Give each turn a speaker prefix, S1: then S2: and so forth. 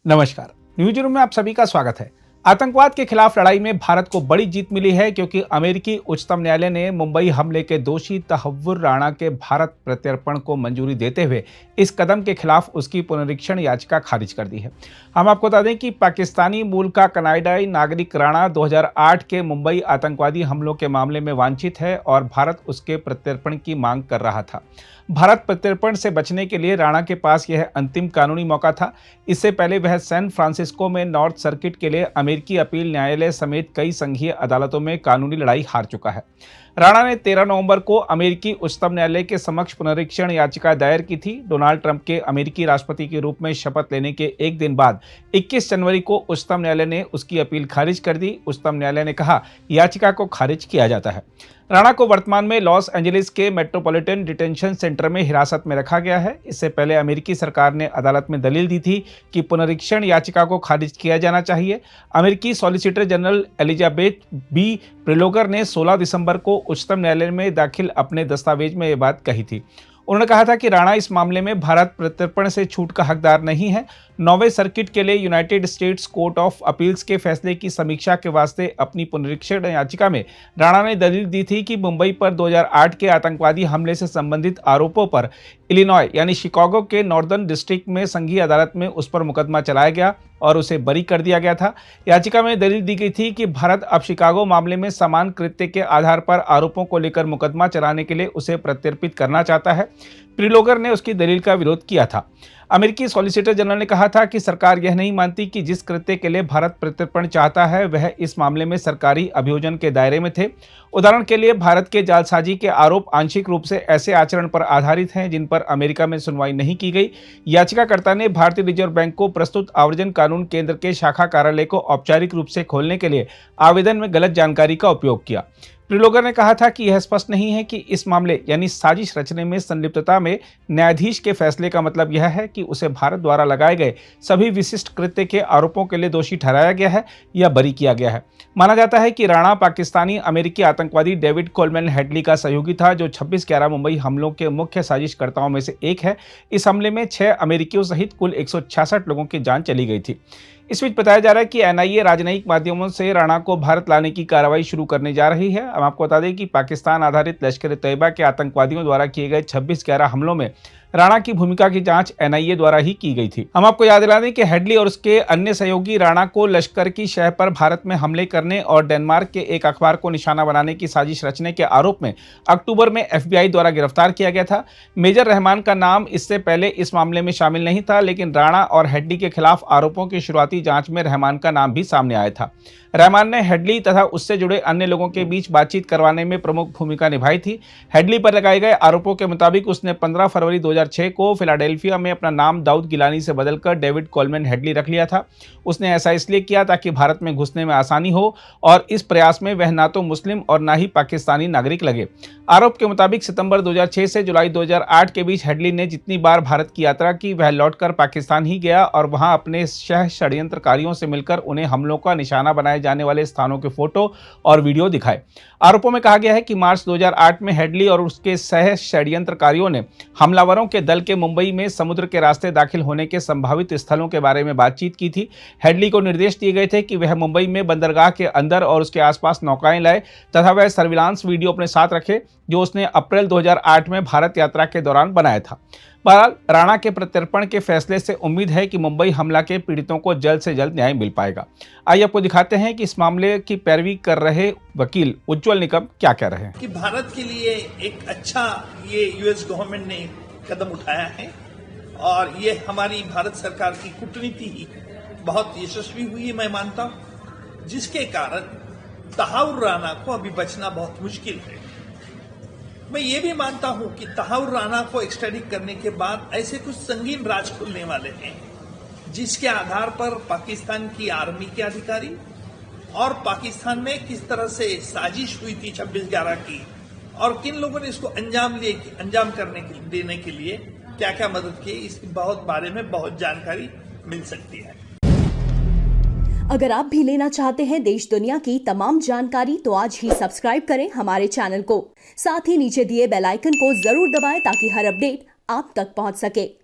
S1: नमस्कार। News room में आप सभी का स्वागत है। आतंकवाद के खिलाफ लड़ाई में भारत को बड़ी जीत मिली है क्योंकि अमेरिकी उच्चतम न्यायालय ने मुंबई हमले के दोषी तहव्वुर राणा के भारत प्रत्यर्पण को मंजूरी देते हुए इस कदम के खिलाफ उसकी पुनरीक्षण याचिका खारिज कर दी है। हम आपको बता दें कि पाकिस्तानी मूल का कनाडाई नागरिक राणा 2008 के मुंबई आतंकवादी हमलों के मामले में वांछित है और भारत उसके प्रत्यर्पण की मांग कर रहा था। भारत प्रत्यर्पण से बचने के लिए राणा के पास यह अंतिम कानूनी मौका था। इससे पहले वह सैन फ्रांसिस्को में नॉर्थ सर्किट के लिए अमेरिकी अपील न्यायालय समेत कई संघीय अदालतों में कानूनी लड़ाई हार चुका है। राणा ने 13 नवंबर को अमेरिकी उच्चतम न्यायालय के समक्ष पुनरीक्षण याचिका दायर की थी। डोनाल्ड ट्रंप के अमेरिकी राष्ट्रपति के रूप में शपथ लेने के एक दिन बाद 21 जनवरी को उच्चतम न्यायालय ने उसकी अपील खारिज कर दी। उच्चतम न्यायालय ने कहा, याचिका को खारिज किया जाता है। राणा को वर्तमान में लॉस एंजलिस के मेट्रोपॉलिटन डिटेंशन सेंटर में हिरासत में रखा गया है। इससे पहले अमेरिकी सरकार ने अदालत में दलील दी थी कि पुनरीक्षण याचिका को खारिज किया जाना चाहिए। अमेरिकी सॉलिसिटर जनरल एलिजाबेथ बी प्रिलोगर ने 16 दिसंबर को उच्चतम न्यायालय में दाखिल अपने दस्तावेज में यह बात कही थी। उन्होंने कहा था कि राणा इस मामले में भारत प्रत्यर्पण से छूट का हकदार नहीं है। 9वें सर्किट के लिए United states court of appeals के फैसले की समीक्षा के वास्ते अपनी पुनरीक्षण याचिका में राणा ने दलील दी थी कि मुंबई पर 2008 के आतंकवादी हमले से संबंधित आरोपों पर इलिनॉय यानी शिकागो के नॉर्दर्न डिस्ट्रिक्ट में संघीय अदालत में उस पर मुकदमा चलाया गया और उसे बरी कर दिया गया था। याचिका में दलील दी गई थी कि भारत अब शिकागो मामले में समान कृत्य के आधार पर आरोपों को लेकर मुकदमा चलाने के लिए उसे प्रत्यर्पित करना चाहता है। प्रिलोगर ने उसकी दलील का विरोध किया था। अमेरिकी सॉलिसिटर जनरल ने कहा था कि सरकार यह नहीं मानती कि जिस कृत्य के लिए भारत प्रत्यर्पण चाहता है वह इस मामले में सरकारी अभियोजन के दायरे में थे। उदाहरण के लिए भारत के जालसाजी के आरोप आंशिक रूप से ऐसे आचरण पर आधारित हैं जिन पर अमेरिका में सुनवाई नहीं की गई। याचिकाकर्ता ने भारतीय रिजर्व बैंक को प्रस्तुत आवर्जन कानून केंद्र के शाखा कार्यालय को औपचारिक रूप से खोलने के लिए आवेदन में गलत जानकारी का उपयोग किया। प्रिलोगर ने कहा था कि यह स्पष्ट नहीं है कि इस मामले यानी साजिश रचने में संलिप्तता में न्यायाधीश के फैसले का मतलब यह है कि उसे भारत द्वारा लगाए गए सभी विशिष्ट कृत्य के आरोपों के लिए दोषी ठहराया गया है या बरी किया गया है। माना जाता है कि राणा पाकिस्तानी अमेरिकी आतंकवादी डेविड कोलमैन हेडली का सहयोगी था, जो 26/11 मुंबई हमलों के मुख्य साजिशकर्ताओं में से एक है। इस हमले में 6 अमेरिकियों सहित कुल 166 लोगों की जान चली गई थी। इस बीच बताया जा रहा है कि एनआईए राजनयिक माध्यमों से राणा को भारत लाने की कार्रवाई शुरू करने जा रही है। हम आपको बता दें कि पाकिस्तान आधारित लश्कर-ए-तैयबा के आतंकवादियों द्वारा किए गए 26/11 हमलों में राणा की भूमिका की जांच एनआईए द्वारा ही की गई थी। हम आपको याद दिला दें कि हेडली और उसके अन्य सहयोगी राणा को लश्कर की शह पर भारत में हमले करने और डेनमार्क के एक अखबार को निशाना बनाने की साजिश रचने के आरोप में अक्टूबर में एफबीआई द्वारा गिरफ्तार किया गया था। मेजर रहमान का नाम इससे पहले इस मामले में शामिल नहीं था, लेकिन राणा और हेडली के खिलाफ आरोपों की शुरुआती जांच में रहमान का नाम भी सामने आया था। रहमान ने हेडली तथा उससे जुड़े अन्य लोगों के बीच बातचीत करवाने में प्रमुख भूमिका निभाई थी। हेडली पर लगाए गए आरोपों के मुताबिक उसने 15 फरवरी 2006 को फिलाडेल्फिया में अपना नाम दाऊद गिलानी से बदलकर डेविड कोलमैन हेडली रख लिया था। उसने ऐसा इसलिए किया ताकि भारत में घुसने में आसानी हो और इस प्रयास में वह ना तो मुस्लिम और ना ही पाकिस्तानी नागरिक लगे। आरोप के मुताबिक सितंबर 2006 से जुलाई 2008 के बीच हेडली ने जितनी बार भारत की यात्रा की वह लौटकर पाकिस्तान ही गया और वहां अपने सह षड्यंत्रकारियों से मिलकर उन्हें हमलों का निशाना बनाए जाने वाले स्थानों के फोटो और वीडियो दिखाए। आरोपों में कहा गया है कि मार्च 2008 में हेडली और उसके सह षड्यंत्रकारियों ने हमलावरों के दल के मुंबई में समुद्र के रास्ते दाखिल होने के संभावित स्थलों के बारे में बातचीत की थी। हेडली को निर्देश दिए गए थे कि वह मुंबई में बंदरगाह के अंदर और उसके आसपास नौकाएं लाए तथा वह सर्विलांस वीडियो अपने साथ रखे, जो उसने अप्रैल 2008 में भारत यात्रा के दौरान बनाया था। बहरहाल राणा के प्रत्यर्पण के फैसले से उम्मीद है कि मुंबई हमला के पीड़ितों को जल्द से जल्द न्याय मिल पाएगा। आइए आपको दिखाते हैं कि इस मामले की पैरवी कर रहे वकील उज्ज्वल निकम क्या कह रहे हैं।
S2: कि भारत के लिए एक अच्छा ये यूएस गवर्नमेंट ने कदम उठाया है और ये हमारी भारत सरकार की कूटनीति ही बहुत यशस्वी हुई है, मैं मानता हूँ, जिसके कारण तहव्वुर राणा को अभी बचना बहुत मुश्किल है। मैं ये भी मानता हूं कि तहव्वुर राणा को एक्सट्राडिट करने के बाद ऐसे कुछ संगीन राज खुलने वाले हैं जिसके आधार पर पाकिस्तान की आर्मी के अधिकारी और पाकिस्तान में किस तरह से साजिश हुई थी 26/11 की और किन लोगों ने इसको अंजाम देने के लिए क्या क्या मदद की, इस बहुत बारे में बहुत जानकारी मिल सकती है।
S3: अगर आप भी लेना चाहते हैं देश दुनिया की तमाम जानकारी तो आज ही सब्सक्राइब करें हमारे चैनल को। साथ ही नीचे दिए बेल आइकन को जरूर दबाएं ताकि हर अपडेट आप तक पहुंच सके।